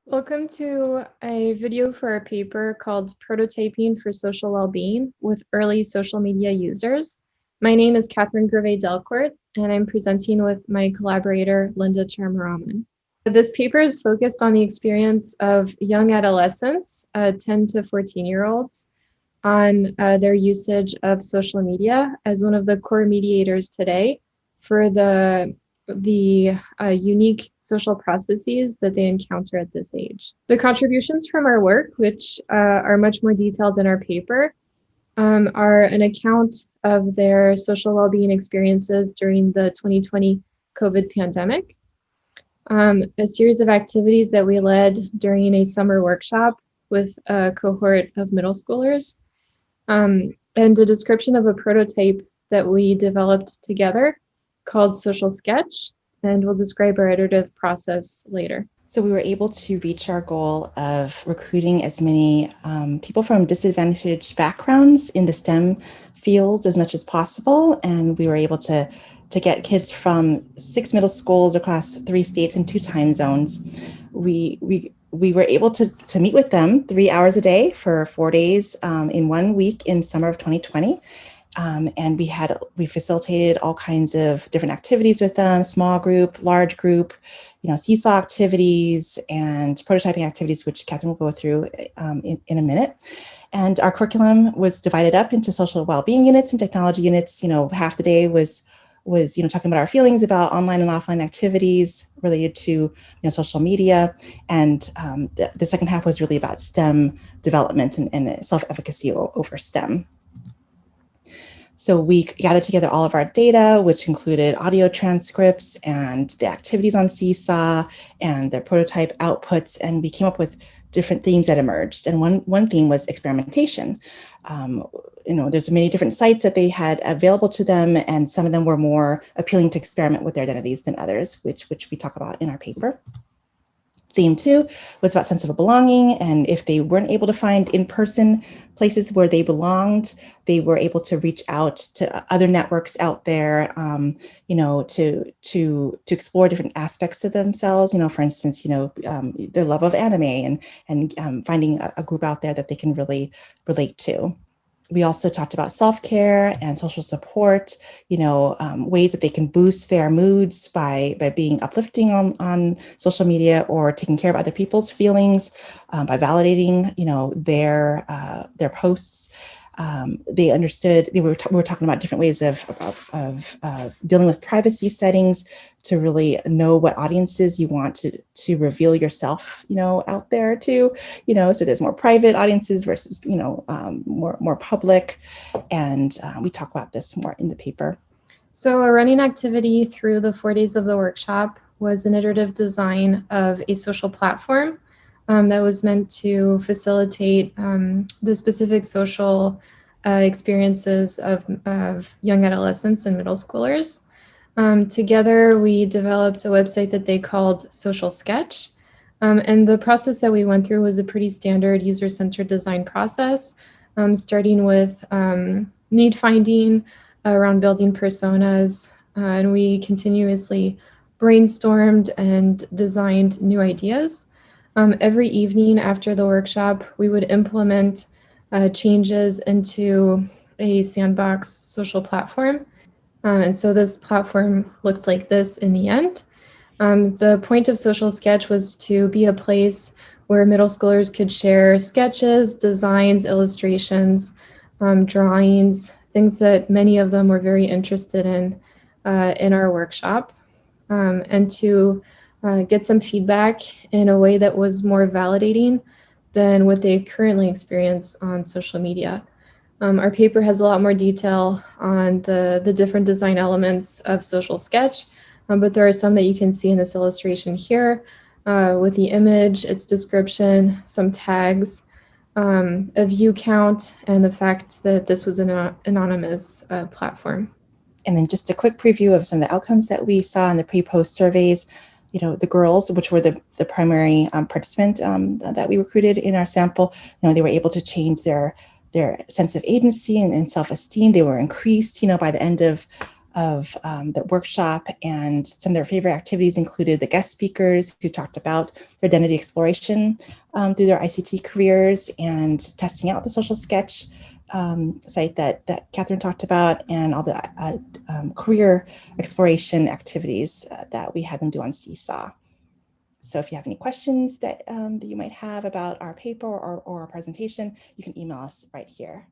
Welcome to a video for a paper called Prototyping for Social Wellbeing with Early Social Media Users. My name is Catherine Grevet Delcourt, and I'm presenting with my collaborator, Linda Charmaraman. This paper is focused on the experience of young adolescents, 10 to 14-year-olds, on their usage of social media as one of the core mediators today for the unique social processes that they encounter at this age. The contributions from our work, which are much more detailed in our paper, are an account of their social well-being experiences during the 2020 COVID pandemic, a series of activities that we led during a summer workshop with a cohort of middle schoolers, and a description of a prototype that we developed together called Social Sketch, and we'll describe our iterative process later. So we were able to reach our goal of recruiting as many people from disadvantaged backgrounds in the STEM fields as much as possible. And we were able to get kids from 6 middle schools across 3 states and 2 time zones. We were able to meet with them 3 hours a day for 4 days in 1 week in summer of 2020. And we facilitated all kinds of different activities with them, small group, large group, seesaw activities and prototyping activities, which Catherine will go through in a minute. And our curriculum was divided up into social well-being units and technology units. Half the day was talking about our feelings about online and offline activities related to social media, and the second half was really about STEM development and self-efficacy over STEM. So we gathered together all of our data, which included audio transcripts and the activities on Seesaw and their prototype outputs, and we came up with different themes that emerged. And one theme was experimentation. There's many different sites that they had available to them, and some of them were more appealing to experiment with their identities than others, which we talk about in our paper. Theme 2 was about sense of belonging, and if they weren't able to find in-person places where they belonged, they were able to reach out to other networks out there, to explore different aspects of themselves. For instance, their love of anime and finding a group out there that they can really relate to. We also talked about self-care and social support, ways that they can boost their moods by being uplifting on social media, or taking care of other people's feelings by validating, their posts. They understood. We were talking about different ways of dealing with privacy settings to really know what audiences you want to reveal yourself, out there to, so there's more private audiences versus, more public. And we talk about this more in the paper. So a running activity through the 4 days of the workshop was an iterative design of a social platform that was meant to facilitate the specific social experiences of young adolescents and middle schoolers. Together, we developed a website that they called Social Sketch. And the process that we went through was a pretty standard user-centered design process, starting with need finding around building personas. And we continuously brainstormed and designed new ideas. Every evening after the workshop, we would implement changes into a sandbox social platform. And so this platform looked like this in the end. The point of Social Sketch was to be a place where middle schoolers could share sketches, designs, illustrations, drawings, things that many of them were very interested in our workshop, and to get some feedback in a way that was more validating than what they currently experience on social media. Our paper has a lot more detail on the different design elements of Social Sketch, but there are some that you can see in this illustration here with the image, its description, some tags, a view count, and the fact that this was an anonymous platform. And then just a quick preview of some of the outcomes that we saw in the pre-post surveys. The girls, which were the primary participant that we recruited in our sample, they were able to change their sense of agency and self-esteem. They were increased, by the end of the workshop, and some of their favorite activities included the guest speakers who talked about their identity exploration through their ICT careers and testing out the social sketch site that Catherine talked about, and all the career exploration activities that we had them do on Seesaw. So if you have any questions that you might have about our paper or our presentation, you can email us right here.